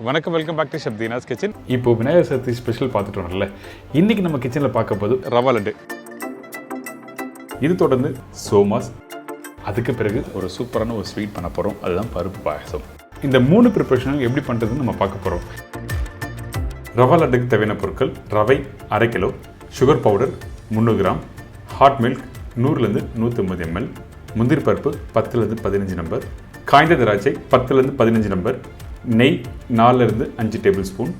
வணக்கம், welcome back to chef Deena's kitchen. இப்போ Vinayagar Chaturthi special பார்த்துட்டு வரல. இன்னைக்கு நம்ம கிச்சனில் பார்க்க போது ரவா லட்டு. இது தொடர்ந்து சோமாஸ், அதுக்கு பிறகு ஒரு சூப்பரான ஒரு ஸ்வீட் பண்ண போகிறோம். அதுதான் பருப்பு பாயசம். இந்த 3 ப்ரிப்பரேஷனும் எப்படி பண்ணுறதுன்னு நம்ம பார்க்க போகிறோம். ரவா லட்டுக்கு தேவையான பொருட்கள்: ரவை 1/2 kilo, sugar powder 300 gram, hot milk 100லேருந்து 150 ml, முந்திரி பருப்பு 10லேருந்து 15 நம்பர், காய்ந்த திராட்சை 10லேருந்து 15 நம்பர், நெய் 4லேருந்து 5 டேபிள் ஸ்பூன்,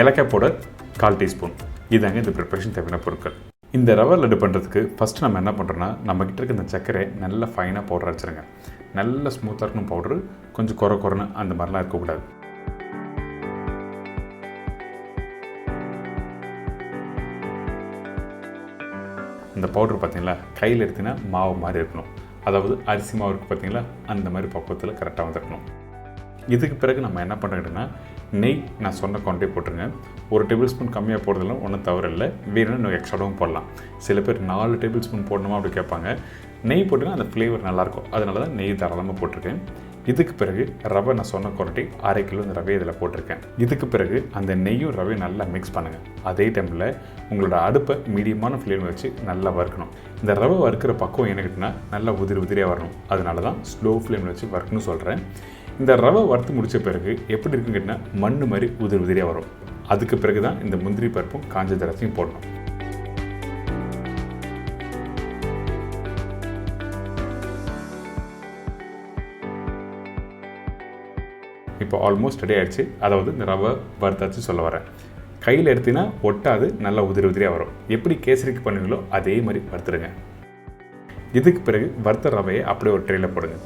ஏலக்காய் பவுடர் 1/4 டீஸ்பூன். இதாங்க இந்த ப்ரிப்பரேஷன் தேவையான பொருட்கள். இந்த ரவை லட்டு பண்ணுறதுக்கு ஃபஸ்ட்டு நம்ம என்ன பண்ணுறோன்னா, நம்மக்கிட்ட இருக்க இந்த சர்க்கரை நல்லா ஃபைனாக பவுடர் அரைச்சிருங்க. நல்லா ஸ்மூத்தாக இருக்கணும் பவுடரு, கொஞ்சம் குறைன்னு அந்த மாதிரிலாம் இருக்கக்கூடாது. இந்த பவுடர் பார்த்திங்களா, கையில் எடுத்திங்கன்னா மாவு மாதிரி இருக்கணும். அதாவது அரிசி மாவு இருக்குது பார்த்திங்களா, அந்த மாதிரி பக்குவத்தில் கரெக்டாக வந்துருக்கணும். இதுக்கு பிறகு நம்ம என்ன பண்ணுறோன்னா, நெய் நான் சொன்ன குவான்டிட்டி போட்டுருங்க. 1 டேபிள் ஸ்பூன் கம்மியாக போடுறதுலாம் ஒன்றும் தவறு இல்லை. வேணும்னா இன்னும் எக்ஸ்ட்ராவும் போடலாம். சில பேர் 4 டேபிள் ஸ்பூன் போடணுமா அப்படி கேட்பாங்க. நெய் போட்டுன்னா அந்த ஃப்ளேவர் நல்லாயிருக்கும். அதனால தான் நெய் தாராளமாக போட்டிருக்கேன். இதுக்கு பிறகு ரவை நான் சொன்ன குவான்டிட்டி 1/2 கிலோ இந்த ரவை இதில் போட்டிருக்கேன். இதுக்கு பிறகு அந்த நெய்யும் ரவையும் நல்லா மிக்ஸ் பண்ணுங்கள். அதே டைமில் உங்களோட அடுப்பை மீடியமான ஃப்ளேம் வச்சு நல்லா வறுக்கணும். இந்த ரவை வறுக்கிற பக்குவம் என்னக்கிட்டனா நல்லா உதிரியாக வரணும். அதனால தான் ஸ்லோ ஃப்ளேமில் வச்சு வறுக்கணும்னு சொல்கிறேன். இந்த ரவை வறுத்து முடித்த பிறகு எப்படி இருக்குன்னு கேட்டால் மண் மாதிரி உதிரியாக வரும். அதுக்கு பிறகு தான் இந்த முந்திரி பருப்பும் காஞ்ச திராட்சையும் போடணும். இப்போ ஆல்மோஸ்ட் ரெடி ஆகிடுச்சு. அதாவது இந்த ரவை வறுத்தாச்சு சொல்ல வரேன். கையில் எடுத்திங்கன்னா ஒட்டாது, நல்லா உதிரியாக வரும். எப்படி கேசரிக்கு பண்ணுவீங்களோ அதே மாதிரி வறுத்துடுங்க. இதுக்கு பிறகு வறுத்த ரவையை அப்படியே ஒரு ட்ரேயில் போடுங்க.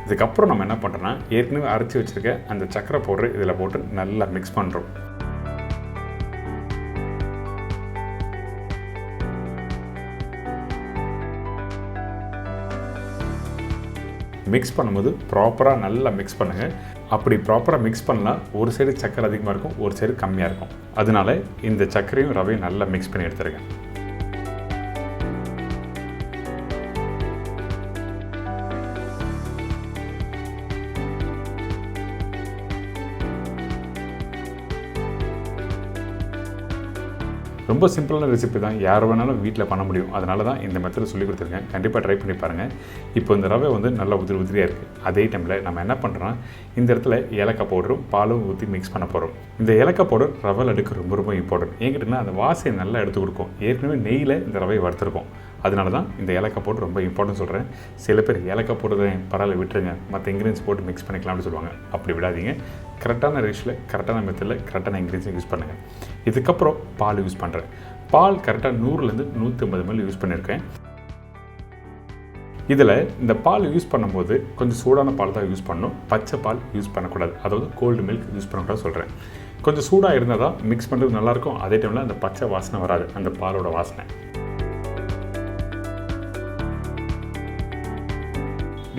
இதுக்கப்புறம் நம்ம என்ன பண்ணுறோன்னா, ஏற்கனவே அரைச்சி வச்சுருக்க அந்த சக்கரை பவுடர் இதில் போட்டு நல்லா மிக்ஸ் பண்ணுறோம். மிக்ஸ் பண்ணும்போது ப்ராப்பராக நல்லா மிக்ஸ் பண்ணுங்கள். அப்படி ப்ராப்பராக மிக்ஸ் பண்ணலாம், ஒரு சைடு சக்கரை அதிகமாக இருக்கும், ஒரு சைடு கம்மியாக இருக்கும். அதனால இந்த சக்கரையும் ரவையும் நல்லா மிக்ஸ் பண்ணி எடுத்துருக்கேன். ரொம்ப சிம்பிளான ரெசிபி தான், யார் வேணாலும் வீட்டில் பண்ண முடியும். அதனால தான் இந்த மெத்தடில் சொல்லி கொடுத்துருக்கேன். கண்டிப்பாக ட்ரை பண்ணி பாருங்கள். இப்போ இந்த ரவை வந்து நல்லா உதிரியாக இருக்குது. அதே டைமில் நம்ம என்ன பண்ணுறோன்னா, இந்த இடத்துல ஏலக்காய் பவுடரும் பாலும் ஊற்றி மிக்ஸ் பண்ண போகிறோம். இந்த ஏலக்காய் பவுடர் ரவை லட்டுக்கு ரொம்ப இம்பார்ட்டன்ட். ஏங்கிட்டனா அந்த வாசனை நல்லா எடுத்து கொடுக்கும். ஏற்கனவே நெய்யில் இந்த ரவையை வறுத்துருக்கோம். அதனால தான் இந்த ஏலக்காய் பவுடர் ரொம்ப இம்பார்ட்டன்ட் சொல்கிறேன். சில பேர் ஏலக்காய் பவுடர் பரவாயில்ல விட்டுருங்க, மற்ற இன்க்ரீடியன்ஸ் போட்டு மிக்ஸ் பண்ணிக்கலாம்னு சொல்லுவாங்க. அப்படி விடாதீங்க. கரெக்டான ரேஷில், கரெக்டான மெத்தடில், கரெக்டான இன்க்ரீடியன்ஸை யூஸ் பண்ணுங்கள். இதுக்கப்புறம் பால் யூஸ் பண்ணுறேன். பால் கரெக்டாக 100லேருந்து 150 ml யூஸ் பண்ணியிருக்கேன். இதில் இந்த பால் யூஸ் பண்ணும்போது கொஞ்சம் சூடான பால் தான் யூஸ் பண்ணணும். பச்சை பால் யூஸ் பண்ணக்கூடாது. அதாவது கோல்டு மில்க் யூஸ் பண்ணக்கூடாது சொல்கிறேன். கொஞ்சம் சூடாக இருந்தால் தான் மிக்ஸ் பண்ணுறது நல்லாயிருக்கும். அதே டைமில் அந்த பச்சை வாசனை வராது, அந்த பாலோட வாசனை.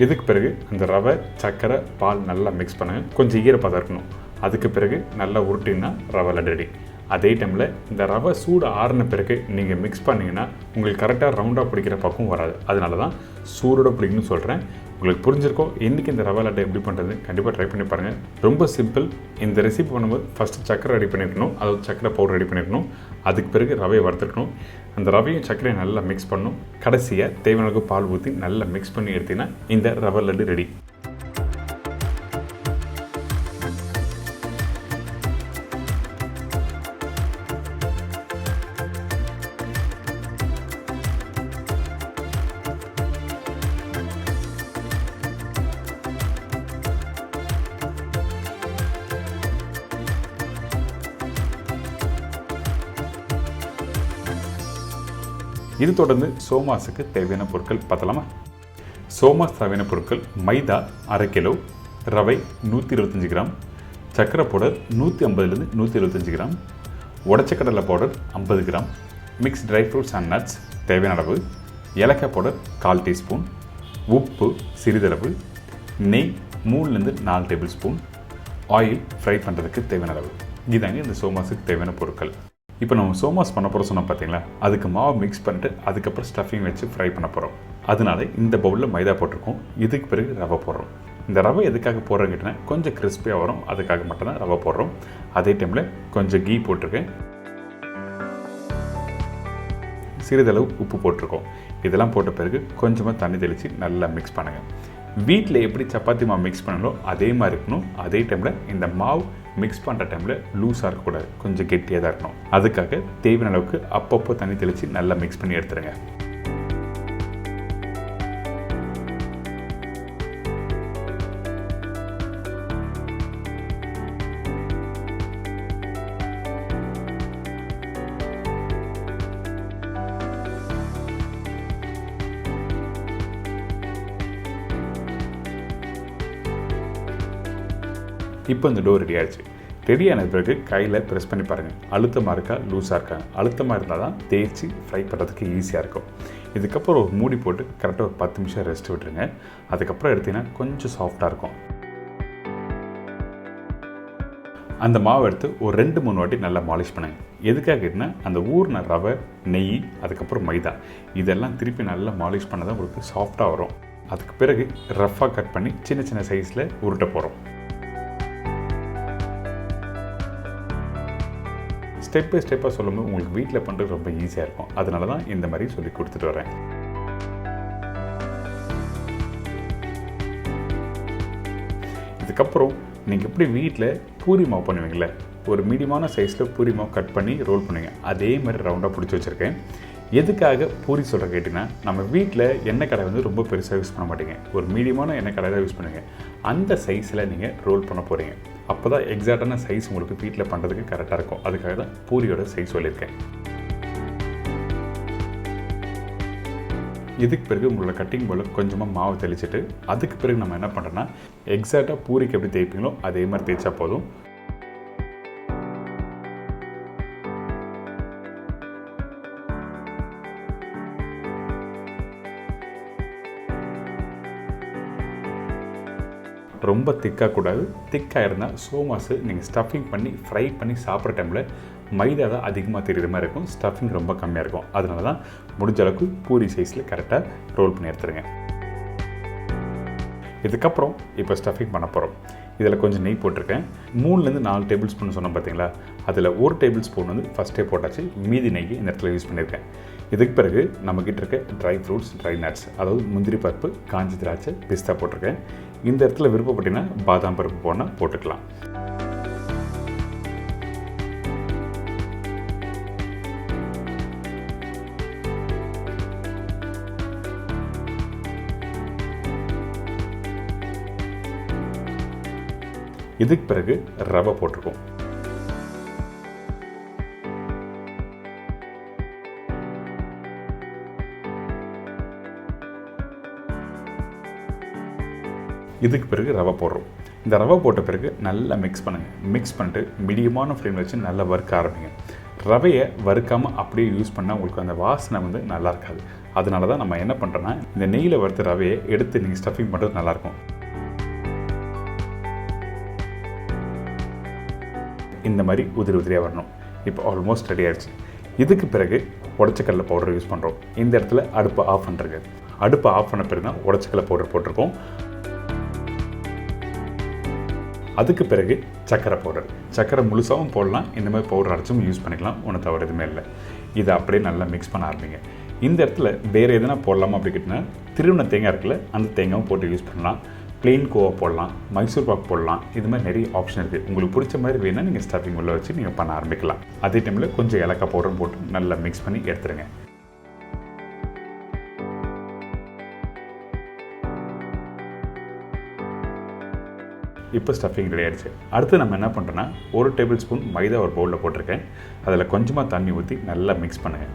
இதுக்கு பிறகு அந்த ரவை, சர்க்கரை, பால் நல்லா மிக்ஸ் பண்ணுங்கள். கொஞ்சம் ஈரப்பதம் இருக்கணும். அதுக்கு பிறகு நல்லா உருட்டிங்கன்னா ரவை லட்டு ரெடி. அதே டைமில் இந்த ரவை சூடு ஆறின பிறகு நீங்கள் மிக்ஸ் பண்ணிங்கன்னா உங்களுக்கு கரெக்டாக ரவுண்டாக பிடிக்கிற பக்கம் வராது. அதனால தான் சூடோட பிடிக்கணும்னு சொல்கிறேன். உங்களுக்கு புரிஞ்சிருக்கோம். இன்றைக்கி இந்த ரவை லட்டை எப்படி பண்ணுறது கண்டிப்பாக ட்ரை பண்ணி பாருங்கள். ரொம்ப சிம்பிள். இந்த ரெசிபி பண்ணும்போது ஃபஸ்ட்டு சக்கரை ரெடி பண்ணியிருக்கணும். அதாவது சக்கரை பவுடர் ரெடி பண்ணியிருக்கணும். அதுக்கு பிறகு ரவையை வறுத்துருக்கணும். அந்த ரவையும் சக்கரையும் நல்லா மிக்ஸ் பண்ணணும். கடைசியாக தேவையான அளவுக்கு பால் ஊற்றி நல்லா மிக்ஸ் பண்ணி எடுத்திங்கன்னா இந்த ரவை லட்டு ரெடி. இது தொடர்ந்து சோமாஸுக்கு தேவையான பொருட்கள் பார்த்தலாமா? சோமாஸ் தேவையான பொருட்கள்: மைதா 1/2 கிலோ, ரவை 125 கிராம், சக்கரை பவுடர் 150லேருந்து 175 கிராம், உடச்ச கடலை powder 50 gram, mix dry fruits and nuts தேவையான அளவு, ஏலக்காய் பவுடர் 1/4 டீஸ்பூன், உப்பு சிறிதளவு, நெய் 3லேருந்து 4 டேபிள் ஸ்பூன், ஆயில் ஃப்ரை பண்ணுறதுக்கு தேவையான அளவு. இதாங்க இந்த சோமாஸுக்கு தேவையான பொருட்கள். இப்போ நம்ம சோமாஸ் பண்ண போகிறோம் சொன்னால் பார்த்தீங்களா, அதுக்கு மாவு மிக்ஸ் பண்ணிட்டு அதுக்கப்புறம் ஸ்டஃபிங் வச்சு ஃப்ரை பண்ண போகிறோம். அதனால இந்த பவுலில் மைதா போட்டிருக்கோம். இதுக்கு பிறகு ரவை போடுறோம். இந்த ரவை எதுக்காக போடுறேன்னு கேட்டிங்கன்னா கொஞ்சம் கிறிஸ்பியாக வரும், அதுக்காக மட்டும்தான் ரவை போடுறோம். அதே டைமில் கொஞ்சம் கீ போட்டிருக்கேன், சிறிதளவு உப்பு போட்டிருக்கோம். இதெல்லாம் போட்ட பிறகு கொஞ்சமாக தண்ணி தெளித்து நல்லா மிக்ஸ் பண்ணுங்கள். வீட்டில் எப்படி சப்பாத்தி மாவு மிக்ஸ் பண்ணணும் அதே மாதிரி இருக்கணும். அதே டைமில் இந்த மாவு மிக்ஸ் பண்ணுற டைமில் லூஸாக இருக்கக்கூடாது, கொஞ்சம் கெட்டியாக தான் இருக்கணும். அதுக்காக தேவையான அளவுக்கு அப்பப்போ தண்ணி தெளித்து நல்லா மிக்ஸ் பண்ணி எடுத்துருங்க. இப்போ இந்த டோ ரெடி ஆகிடுச்சு. ரெடி ஆன பிறகு கையில் ப்ரெஸ் பண்ணி பாருங்கள், அழுத்தமாக இருக்கா லூஸாக இருக்கா. அழுத்தமாக இருந்தால் தான் தேய்ச்சி ஃப்ரை பண்ணுறதுக்கு ஈஸியாக இருக்கும். இதுக்கப்புறம் ஒரு மூடி போட்டு கரெக்டாக ஒரு 10 நிமிஷம் ரெஸ்ட் விட்டுருங்க. அதுக்கப்புறம் எடுத்திங்கன்னா கொஞ்சம் சாஃப்டாக இருக்கும். அந்த மாவு எடுத்து ஒரு 2-3 வாட்டி நல்லா மாலிஷ் பண்ணுங்கள். எதுக்காக கேட்டிங்கன்னா அந்த ஊறின ரவை, நெய், அதுக்கப்புறம் மைதா இதெல்லாம் திருப்பி நல்லா மாலிஷ் பண்ணால் தான் உங்களுக்கு சாஃப்டாக வரும். அதுக்கு பிறகு ரஃப்பாக கட் பண்ணி சின்ன சின்ன சைஸில் உருட்ட போகிறோம். ஸ்டெப் பை ஸ்டெப்பாக சொல்லும்போது உங்களுக்கு வீட்டில் பண்ணுறது ரொம்ப ஈஸியாக இருக்கும். அதனால தான் இந்த மாதிரி சொல்லி கொடுத்துட்டு வரேன். இதுக்கப்புறம் நீங்கள் எப்படி வீட்டில் பூரி மாவு பண்ணுவீங்களே, ஒரு மீடியமான சைஸில் பூரி மாவு கட் பண்ணி ரோல் பண்ணுவீங்க, அதே மாதிரி ரவுண்டாக பிடிச்சி வச்சுருக்கேன். எதுக்காக பூரி சொல்கிற கேட்டிங்கன்னா, நம்ம வீட்டில் எண்ணெய் கடை வந்து ரொம்ப பெருசாக யூஸ் பண்ண மாட்டீங்க, ஒரு மீடியமான எண்ணெய் கடை தான் யூஸ் பண்ணுவீங்க. அந்த சைஸில் நீங்கள் ரோல் பண்ண போகிறீங்க. அப்போ தான் எக்ஸாக்டான சைஸ் உங்களுக்கு வீட்டில் பண்ணுறதுக்கு கரெக்டாக இருக்கும். அதுக்காக தான் பூரியோட சைஸ் சொல்லியிருக்கேன். இதுக்கு பிறகு உங்களோட கட்டிங் போல் கொஞ்சமாக மாவு தெளிச்சுட்டு அதுக்கு பிறகு நம்ம என்ன பண்ணுறோன்னா, எக்ஸாக்டாக பூரிக்கு எப்படி தேய்ப்பீங்களோ அதே மாதிரி தேய்ச்சா போதும். ரொம்ப திக்காக கூடாது. திக்காக இருந்தால் சோமாஸு நீங்கள் ஸ்டஃபிங் பண்ணி ஃப்ரை பண்ணி சாப்பிட்ற டைமில் மைதா தான் அதிகமாக தெரிகிற மாதிரி இருக்கும், ஸ்டஃபிங் ரொம்ப கம்மியாக இருக்கும். அதனால தான் முடிஞ்ச அளவுக்கு பூரி சைஸில் கரெக்டாக ரோல் பண்ணி எடுத்துருங்க. இதுக்கப்புறம் இப்போ ஸ்டஃபிங் பண்ண போகிறோம். இதில் கொஞ்சம் நெய் போட்டிருக்கேன். 3-4 டேபிள் ஸ்பூன் சொன்னோம் பார்த்தீங்களா, அதில் 1 டேபிள் ஸ்பூன் வந்து ஃபஸ்ட்டே போட்டாச்சு, மீதி நெய் இந்த இடத்துல யூஸ் பண்ணியிருக்கேன். இதுக்கு பிறகு நம்மக்கிட்ட இருக்க ட்ரை ஃப்ரூட்ஸ், ட்ரை நட்ஸ், அதாவது முந்திரி பருப்பு, காஞ்சி திராட்சை, பிஸ்தா போட்டிருக்கேன். இந்த இடத்துல விருப்பப்பட்டீங்கன்னா பாதாம் பருப்பு போனால் போட்டுக்கலாம். இதுக்கு பிறகு ரவை போட்டிருக்கோம். இதுக்கு பிறகு ரவை போடுறோம். இந்த ரவை போட்ட பிறகு நல்லா மிக்ஸ் பண்ணுங்கள். மிக்ஸ் பண்ணிட்டு மீடியமான ஃப்ளேமில் வச்சு நல்லா வறுக்க ஆரம்பிங்க. ரவையை வறுக்காமல் அப்படியே யூஸ் பண்ணால் உங்களுக்கு அந்த வாசனை வந்து நல்லா இருக்காது. அதனால தான் நம்ம என்ன பண்ணுறோன்னா, இந்த நெய்யில் வறுத்த ரவையை எடுத்து நீங்கள் ஸ்டஃபிங் பண்ணுறது நல்லாயிருக்கும். இந்த மாதிரி உதிரி உதிரியாக வரணும். இப்போ ஆல்மோஸ்ட் ரெடி ஆகிடுச்சு. இதுக்கு பிறகு உடச்சக்கடலை பவுடர் யூஸ் பண்ணுறோம். இந்த இடத்துல அடுப்பை ஆஃப் பண்ணுறங்க. அடுப்பை ஆஃப் பண்ண பிறகு தான் உடச்சக்கடலை பவுடர் போட்டிருக்கோம். அதுக்கு பிறகு சக்கரை பவுடர். சக்கரை முழுசாகவும் போடலாம், இந்த மாதிரி பவுடர் அரைச்சும் யூஸ் பண்ணிக்கலாம், ஒன்றும் தவறு எதுவுமே இல்லை. இதை அப்படியே நல்லா மிக்ஸ் பண்ண ஆரம்பிங்க. இந்த இடத்துல வேறு எதுனா போடலாமா அப்படி கேட்டிங்கன்னா, திருவண்ண தேங்காய் இருக்குல்ல, அந்த தேங்காயும் போட்டு யூஸ் பண்ணலாம். பிளெயின் கோவா போடலாம், மைசூர் பாக் போடலாம். இது மாதிரி நிறைய ஆப்ஷன் இருக்குது. உங்களுக்கு பிடிச்ச மாதிரி வேணால் நீங்கள் ஸ்டஃபிங் உள்ள வச்சு நீங்கள் பண்ண ஆரம்பிக்கலாம். அதே டைமில் கொஞ்சம் ஏலக்காய் பவுடர் போட்டு நல்லா மிக்ஸ் பண்ணி எடுத்துருங்க. இப்போ ஸ்டஃபிங் ரெடி ஆகிடுச்சு. அடுத்து நம்ம என்ன பண்ணுறோன்னா, 1 டேபிள் ஸ்பூன் மைதா ஒரு பவுலில் போட்டிருக்கேன். அதில் கொஞ்சமாக தண்ணி ஊற்றி நல்லா மிக்ஸ் பண்ணுங்கள்.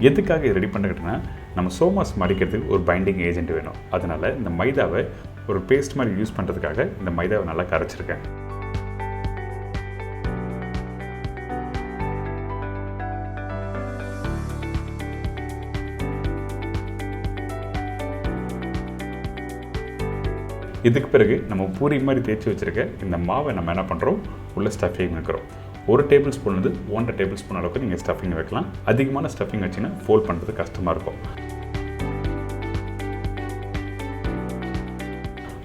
எதுக்காக ரெடி பண்ணிக்கிட்டோன்னா, நம்ம சோமாஸ் மடிக்கிறதுக்கு ஒரு பைண்டிங் ஏஜென்ட் வேணும். அதனால் இந்த மைதாவை ஒரு பேஸ்ட் மாதிரி யூஸ் பண்ணுறதுக்காக இந்த மைதாவை நல்லா கரைச்சிருக்கேன். இதுக்கு பிறகு நம்ம பூரி மாதிரி தேய்ச்சி வச்சுருக்க இந்த மாவை நம்ம என்ன பண்ணுறோம், உள்ள ஸ்டஃபிங் வைக்கிறோம். 1 டேபிள் ஸ்பூன் வந்து 1.5 டேபிள் ஸ்பூன் அளவுக்கு நீங்கள் ஸ்டஃபிங் வைக்கலாம். அதிகமான ஸ்டஃபிங் வச்சிங்கன்னா ஃபோல்ட் பண்ணுறது கஷ்டமாக இருக்கும்.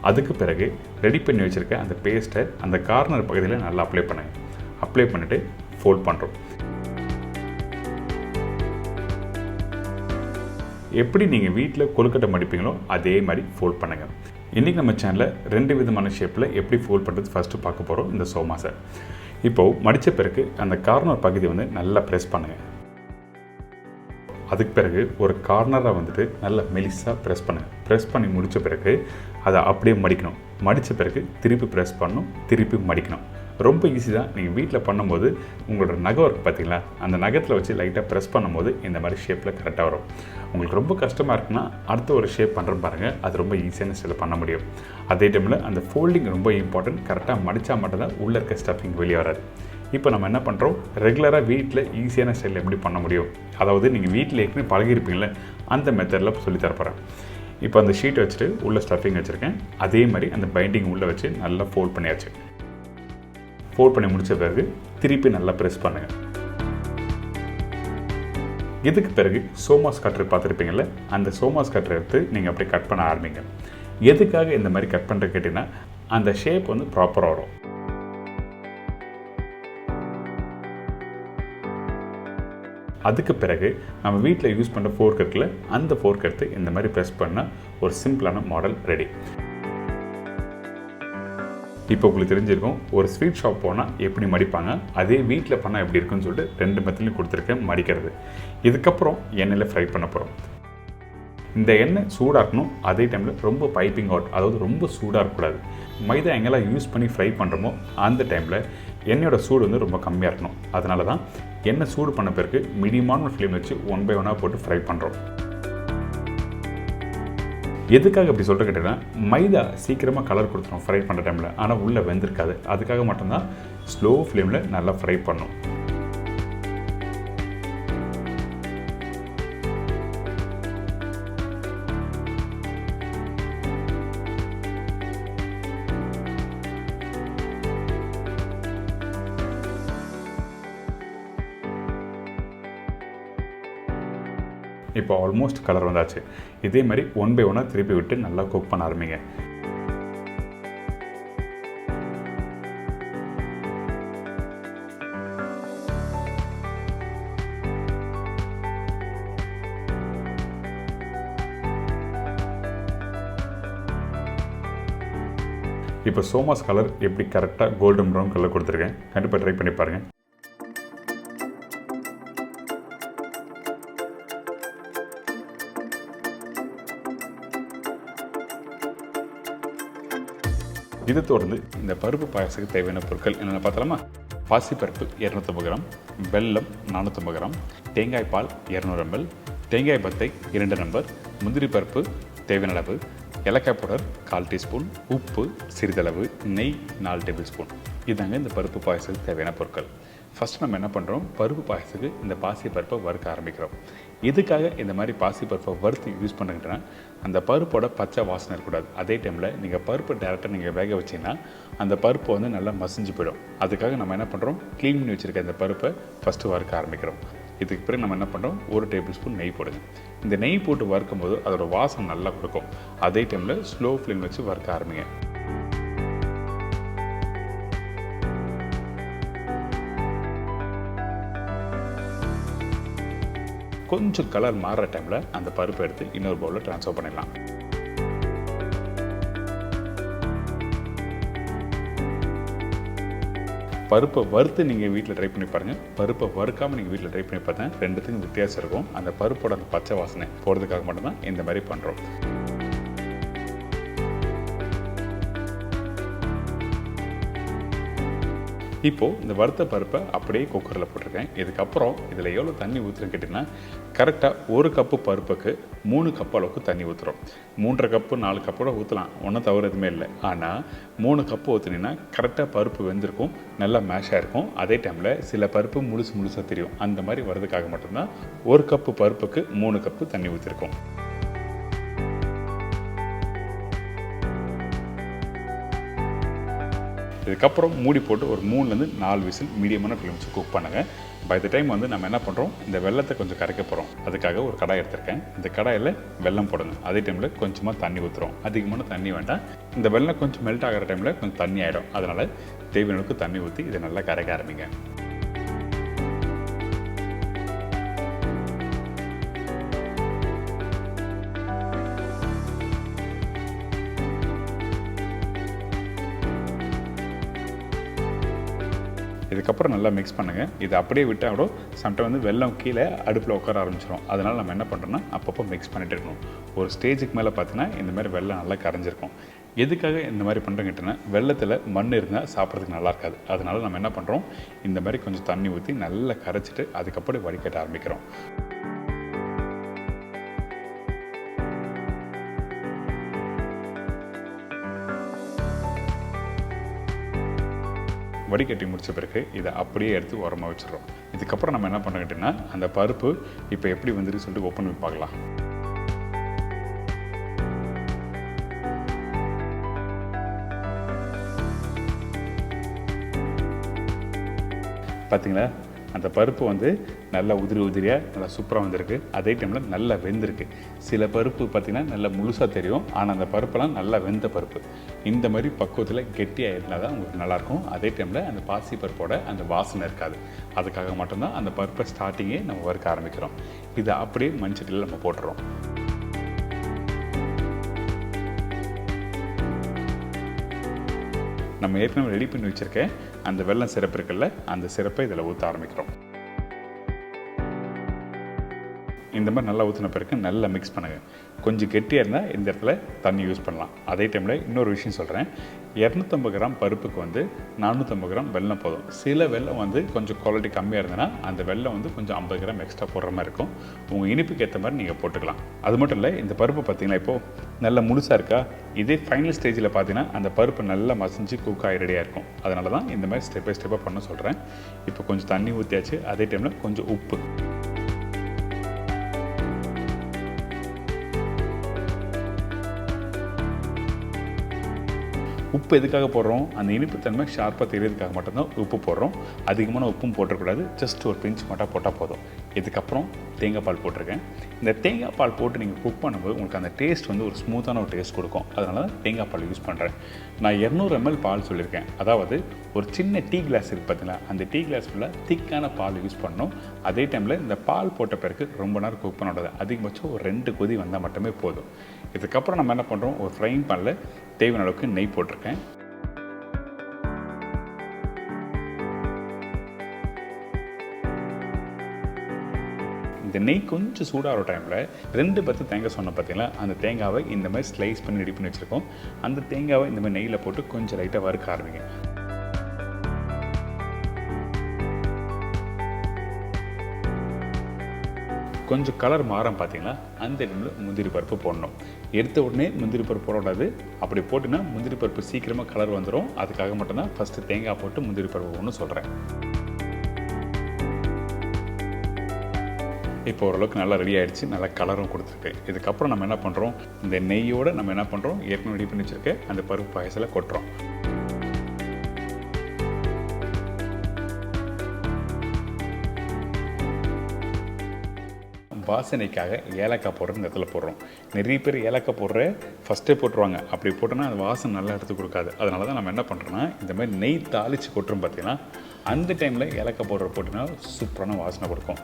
அதுக்கு பிறகு ரெடி பண்ணி வச்சுருக்க அந்த பேஸ்ட்டை அந்த கார்னர் பகுதியில் நல்லா அப்ளை பண்ணுங்கள். அப்ளை பண்ணிவிட்டு ஃபோல்ட் பண்ணுறோம். எப்படி நீங்கள் வீட்டில் கொழுக்கட்டை மடிப்பீங்களோ அதே மாதிரி ஃபோல்ட் பண்ணுங்கள். இன்றைக்கி நம்ம சேனலில் 2 விதமான ஷேப்பில் எப்படி ஃபோல்ட் பண்ணுறது ஃபஸ்ட்டு பார்க்க போகிறோம். இந்த சோமாஸை இப்போது மடித்த பிறகு அந்த கார்னர் பகுதி வந்து நல்லா ப்ரெஸ் பண்ணுங்கள். அதுக்கு பிறகு ஒரு கார்னராக வந்துட்டு நல்லா மெலிசாக ப்ரெஸ் பண்ணுங்கள். ப்ரெஸ் பண்ணி முடித்த பிறகு அதை அப்படியே மடிக்கணும். மடித்த பிறகு திருப்பி ப்ரெஸ் பண்ணணும், திருப்பி மடிக்கணும். ரொம்ப ஈஸி தான். நீங்கள் வீட்டில் பண்ணும்போது உங்களோட நகம் இருக்குது பார்த்தீங்களா, அந்த நகத்தில் வச்சு லைட்டாக ப்ரெஸ் பண்ணும்போது இந்த மாதிரி ஷேப்பில் கரெக்டாக வரும். உங்களுக்கு ரொம்ப கஷ்டமாக இருக்குன்னா அடுத்த ஒரு ஷேப் பண்ணுறேன் பாருங்கள், அது ரொம்ப ஈஸியான ஸ்டைலில் பண்ண முடியும். அதே டைமில் அந்த ஃபோல்டிங் ரொம்ப இம்பார்ட்டன்ட். கரெக்டாக மடித்தா மட்டும்தான் உள்ளே இருக்க ஸ்டஃபிங் வெளியே வராது. இப்போ நம்ம என்ன பண்ணுறோம், ரெகுலராக வீட்டில் ஈஸியான ஸ்டைலில் எப்படி பண்ண முடியும், அதாவது நீங்கள் வீட்டில் ஏற்கனவே பழகிருப்பீங்களே அந்த மெத்தடில் சொல்லித்தரப்போகிறேன். இப்போ அந்த ஷீட்டை வச்சுட்டு உள்ளே ஸ்டஃபிங் வச்சுருக்கேன். அதே மாதிரி அந்த பைண்டிங் உள்ளே வச்சு நல்லா ஃபோல்ட் பண்ணியாச்சு. ஃபோல்ட் பண்ணி முடித்த பிறகு திருப்பி நல்லா ப்ரெஸ் பண்ணுங்கள். இதுக்கு பிறகு சோமாஸ் கட்டர் பார்த்துருப்பீங்கள்ல, அந்த சோமாஸ் கட்டரை எடுத்து நீங்கள் அப்படியே கட் பண்ண ஆரம்பிங்க. எதுக்காக இந்த மாதிரி கட் பண்ணுறது கேட்டிங்கன்னா, அந்த ஷேப் வந்து ப்ராப்பராக வரும். அதுக்கு பிறகு நம்ம வீட்டில் யூஸ் பண்ணுற ஃபோர்க் இருக்குல்ல, அந்த ஃபோர்க் எடுத்து இந்த மாதிரி ப்ரெஸ் பண்ணால் ஒரு சிம்பிளான மாடல் ரெடி. இப்போ உங்களுக்கு தெரிஞ்சிருக்கும், ஒரு ஸ்வீட் ஷாப் போனால் எப்படி மடிப்பாங்க, அதே வீட்டில் பண்ணால் எப்படி இருக்குன்னு சொல்லிட்டு 2 மெத்தட்லையும் கொடுத்துருக்கேன் மடிக்கிறது. இதுக்கப்புறம் எண்ணெயில் ஃப்ரை பண்ண போகிறோம். இந்த எண்ணெய் சூடாக இருக்கணும். அதே டைமில் ரொம்ப பைப்பிங் அவுட், அதாவது ரொம்ப சூடாக இருக்கக்கூடாது. மைதா எங்கெல்லாம் யூஸ் பண்ணி ஃப்ரை பண்ணுறோமோ அந்த டைமில் எண்ணெயோட சூடு வந்து ரொம்ப கம்மியாக இருக்கணும். அதனால தான் எண்ணெய் சூடு பண்ண பிறகு மீடியமான ஃப்ளேம் வச்சு 1 by 1 போட்டு ஃப்ரை பண்ணுறோம். எதுக்காக இப்படி சொல்கிற கேட்டீங்கன்னா, மைதா சீக்கிரமாக கலர் கொடுத்துரும் ஃப்ரை பண்ணுற டைமில், ஆனால் உள்ளே வெந்திருக்காது. அதுக்காக மட்டும்தான் ஸ்லோ ஃப்ளேமில் நல்லா ஃப்ரை பண்ணும். இப்போ ஆல்மோஸ்ட் கலர் வந்தாச்சு. இதே மாதிரி 1 by 1 திருப்பி விட்டு நல்லா குக் பண்ண ஆரம்பிங்க. இப்போ சோமாஸ் கலர் எப்படி கரெக்டாக கோல்டன் ப்ரௌன் கலர் கொடுத்துருக்கேன். கண்டிப்பாக ட்ரை பண்ணி பாருங்கள். இது தொடர்ந்து இந்த பருப்பு பாயசத்துக்கு தேவையான பொருட்கள் என்னென்ன பார்த்தலாமா? பாசிப்பருப்பு 250 கிராம், வெல்லம் 450 கிராம், தேங்காய் பால் 200 ml, தேங்காய் பத்தை 2 நம்பர், முந்திரி பருப்பு தேவையான அளவு, ஏலக்காய் பவுடர் 1/4 டீஸ்பூன், உப்பு சிறிதளவு, நெய் 4 டேபிள் ஸ்பூன். இதாங்க இந்த பருப்பு பாயசத்துக்கு தேவையான பொருட்கள். ஃபஸ்ட்டு நம்ம என்ன பண்ணுறோம், பருப்பு பாயசத்துக்கு இந்த பாசி பருப்பை வறுக்க ஆரம்பிக்கிறோம். எதுக்காக இந்த மாதிரி பாசி பருப்பை வறுத்து யூஸ் பண்ணுறேன்னா, அந்த பருப்போட பச்சை வாசனை இருக்கக்கூடாது. அதே டைமில் நீங்கள் பருப்பு டேரெக்டாக நீங்கள் வேக வச்சிங்கன்னா அந்த பருப்பு வந்து நல்லா மசிஞ்சு போயிடும். அதுக்காக நம்ம என்ன பண்ணுறோம், க்ளீன் பண்ணி வச்சுருக்க இந்த பருப்பை ஃபஸ்ட்டு வறுக்க ஆரம்பிக்கிறோம். இதுக்கு பிறகு நம்ம என்ன பண்ணுறோம், 1 டேபிள் ஸ்பூன் நெய் போடுங்க. இந்த நெய் போட்டு வறுக்கும் போது அதோட வாசனை நல்லா கொடுக்கும். அதே டைமில் ஸ்லோ ஃப்ளேம் வச்சு வறுக்க ஆரம்பிங்க. கொஞ்சம் கலர் மாறுற டைமில் அந்த பருப்பை எடுத்து இன்னொரு பவுலில் ட்ரான்ஸ்ஃபர் பண்ணிடலாம். பருப்பை வறுத்து நீங்கள் வீட்டில் ட்ரை பண்ணி பாருங்கள். பருப்பை வறுக்காமல் நீங்கள் வீட்டில் ட்ரை பண்ணி பார்த்தா 2த்துக்கும் வித்தியாசம் இருக்கும். அந்த பருப்போட அந்த பச்சை வாசனை போகிறதுக்காக மட்டும்தான் இந்த மாதிரி பண்ணுறோம். இப்போது இந்த வறுத்த பருப்பை அப்படியே குக்கரில் போட்டிருக்கேன். இதுக்கப்புறம் இதில் எவ்வளோ தண்ணி ஊற்றுறேன்னு கேட்டிங்கன்னா, கரெக்டாக 1 கப்பு பருப்புக்கு 3 கப் அளவுக்கு தண்ணி ஊற்றுறோம். 3.5 கப்பு 4 கப்போட ஊற்றலாம், ஒன்றும் தவறு எதுவுமே இல்லை. ஆனால் 3 கப்பு ஊற்றுனீங்கன்னா கரெக்டாக பருப்பு வெந்திருக்கும், நல்லா மேஷாக இருக்கும். அதே டைமில் சில பருப்பு முழுசாக தெரியும். அந்த மாதிரி வர்றதுக்காக மட்டும்தான் 1 கப்பு பருப்புக்கு 3 கப்பு தண்ணி ஊற்றிருக்கோம். இதுக்கப்புறம் மூடி போட்டு ஒரு 3லேருந்து 4 விசில் மீடியமான ஃப்ளேம் வச்சு குக் பண்ணுங்கள். பை த டைம் வந்து நம்ம என்ன பண்ணுறோம், இந்த வெள்ளத்தை கொஞ்சம் கரைக்க போகிறோம். அதுக்காக ஒரு கடாய் எடுத்திருக்கேன். இந்த கடாயில் வெல்லம் போடுங்க. அதே டைமில் கொஞ்சமாக தண்ணி ஊற்றுறோம். அதிகமான தண்ணி வேண்டாம். இந்த வெல்லம் கொஞ்சம் மெல்ட் ஆகிற டைமில் கொஞ்சம் தண்ணி ஆகிடும். அதனால் தேவையான அளவுக்கு தண்ணி ஊற்றி இதை நல்லா கரைக்க ஆரம்பிங்க. இதுக்கப்புறம் நல்லா மிக்ஸ் பண்ணுங்கள். இதை அப்படியே விட்டால் கூட சம்டைம் வந்து வெல்லம் கீழே அடுப்பில் உட்கார ஆரம்பிச்சிடும். அதனால் நம்ம என்ன பண்ணுறோன்னா அப்பப்போ மிக்ஸ் பண்ணிகிட்டு இருக்கணும். ஒரு ஸ்டேஜுக்கு மேலே பார்த்தீங்கன்னா இந்த மாதிரி வெல்லம் நல்லா கரைஞ்சிருக்கும். எதுக்காக இந்த மாதிரி பண்ணுறங்கிட்டேன்னா, வெள்ளத்தில் மண் இருந்தால் சாப்பிட்றதுக்கு நல்லா இருக்காது. அதனால் நம்ம என்ன பண்ணுறோம், இந்த மாதிரி கொஞ்சம் தண்ணி ஊற்றி நல்லா கரைச்சிட்டு அதுக்கப்புறம் வடிகட்ட ஆரம்பிக்கிறோம். வடிகட்டி முடிச்ச பிறகு இதை அப்படியே எடுத்து உரமாக வச்சிடறோம். இதுக்கப்புறம் நம்ம என்ன பண்ணிக்கிட்டோன்னா, அந்த பருப்பு இப்போ எப்படி வந்துருக்கு சொல்லிட்டு ஓப்பன் பண்ணி பார்க்கலாம். பார்த்தீங்களா, அந்த பருப்பு வந்து நல்லா உதிரியாக நல்லா சூப்பராக வந்திருக்கு. அதே டைமில் நல்லா வெந்திருக்கு. சில பருப்பு பார்த்திங்கன்னா நல்லா முழுசாக தெரியும், ஆனால் அந்த பருப்பெல்லாம் நல்லா வெந்த பருப்பு. இந்த மாதிரி பக்குவத்தில் கெட்டியாக இருந்தால் தான் உங்களுக்கு நல்லாயிருக்கும். அதே டைமில் அந்த பாசி பருப்போட அந்த வாசனை இருக்காது. அதுக்காக மட்டும்தான் அந்த பருப்பை ஸ்டார்டிங்கே நம்ம வறுக்க ஆரம்பிக்கிறோம். இதை அப்படியே மண்சட்டியில் நம்ம போட்டுறோம். நம்ம ஏற்கனவே ரெடி பண்ணி வச்சுருக்கேன் அந்த வெல்லம் சிரப்பு இருக்குல்ல, அந்த சிரப்பை இதில் ஊற்ற ஆரம்பிக்கிறோம். இந்த மாதிரி நல்லா ஊற்றின பிறகு நல்லா மிக்ஸ் பண்ணுங்கள். கொஞ்சம் கெட்டியாக இருந்தால் இந்த இடத்துல தண்ணி யூஸ் பண்ணலாம். அதே டைமில் இன்னொரு விஷயம் சொல்கிறேன், 250 கிராம் பருப்புக்கு வந்து 450 கிராம் வெல்லம் போதும். சில வெல்லம் வந்து கொஞ்சம் குவாலிட்டி கம்மியாக இருந்ததுன்னா அந்த வெல்லம் வந்து கொஞ்சம் 50 கிராம் எக்ஸ்ட்ரா போடுற மாதிரி இருக்கும். உங்கள் இனிப்புக்கு ஏற்ற மாதிரி நீங்கள் போட்டுக்கலாம். அது மட்டும் இல்லை, இந்த பருப்பு பார்த்திங்கன்னா இப்போது நல்லா முழுசாக இருக்கா. இதே ஃபைனல் ஸ்டேஜில் பார்த்தீங்கன்னா அந்த பருப்பு நல்லா மசிஞ்சு குக் ஆகி ரெடியாக இருக்கும். அதனால தான் இந்த மாதிரி ஸ்டெப் பை ஸ்டெப்பாக பண்ண சொல்கிறேன். இப்போ கொஞ்சம் தண்ணி ஊற்றியாச்சு. அதே டைமில் கொஞ்சம் உப்பு, உப்பு எதுக்காக போடுறோம், அந்த இனிப்புத்தன்மை ஷார்ப்பாக தெரியறதுக்காக மட்டும்தான் உப்பு போடுறோம். அதிகமான உப்பும் போட்டக்கூடாது, ஜஸ்ட் ஒரு பிஞ்ச் மட்டும் போட்டால் போதும். இதுக்கப்புறம் தேங்காய் பால் போட்டிருக்கேன். இந்த தேங்காய் பால் போட்டு நீங்கள் குக் பண்ணும்போது உங்களுக்கு அந்த டேஸ்ட் வந்து ஒரு ஸ்மூத்தான ஒரு டேஸ்ட் கொடுக்கும். அதனால தான் தேங்காய் பால் யூஸ் பண்ணுறேன். நான் 200 ml பால் சொல்லியிருக்கேன். அதாவது ஒரு சின்ன டீ கிளாஸ் இருக்குது பார்த்தீங்களா, அந்த டீ கிளாஸ் ஃபுல்லாக திக்கான பால் யூஸ் பண்ணணும். அதே டைமில் இந்த பால் போட்ட பிறகு ரொம்ப நேரம் குக் பண்ணக்கூடாது. அதிகபட்சம் ஒரு 2 கொதி வந்தால் மட்டுமே போதும். இதுக்கப்புறம் நம்ம என்ன பண்ணுறோம், ஒரு ஃப்ரைங் பேனில் தேவையான அளவுக்கு நெய் போட்டிருக்கேன். இந்த நெய் கொஞ்சம் சூடாகிற டைமில் 2 பத்து தேங்காய் சொன்ன பார்த்தீங்களா, அந்த தேங்காவை இந்த மாதிரி ஸ்லைஸ் பண்ணி ரெடி பண்ணி வச்சுருக்கோம். அந்த தேங்காவை இந்த மாதிரி நெய்யில் போட்டு கொஞ்சம் லைட்டாக வறுக்க ஆரம்பிங்க. கொஞ்சம் கலர் மாறம் பார்த்தீங்களா, அந்த டைமில் முந்திரி பருப்பு போடணும். எடுத்த உடனே முந்திரி பருப்பு போடக்கூடாது. அப்படி போட்டுன்னா முந்திரி பருப்பு சீக்கிரமாக கலர் வந்துடும். அதுக்காக மட்டும்தான் ஃபஸ்ட்டு தேங்காய் போட்டு முந்திரி பருப்பு ஒன்று சொல்கிறேன். இப்போ ஓரளவுக்கு நல்லா ரெடி ஆகிடுச்சு, நல்லா கலரும் கொடுத்துருக்கு. இதுக்கப்புறம் நம்ம என்ன பண்ணுறோம், இந்த நெய்யோடு நம்ம என்ன பண்ணுறோம், ஏற்கனவே ரெடி பண்ணி வச்சுருக்க அந்த பருப்பு பாயசத்தில் கொட்டுறோம். வாசனைக்காக ஏலக்காய் போடுற இந்த இடத்துல போடுறோம். நிறைய பேர் ஏலக்காய் போடுற ஃபஸ்ட்டே போட்டுருவாங்க. அப்படி போட்டோன்னா அது வாசனை நல்லா எடுத்து கொடுக்காது. அதனால தான் நம்ம என்ன பண்ணுறோன்னா, இந்த மாதிரி நெய் தாளித்து கொட்டுறோம் பார்த்தீங்கன்னா, அந்த டைமில் ஏலக்காய் போடுற போட்டிங்கன்னா சூப்பரான வாசனை கொடுக்கும்.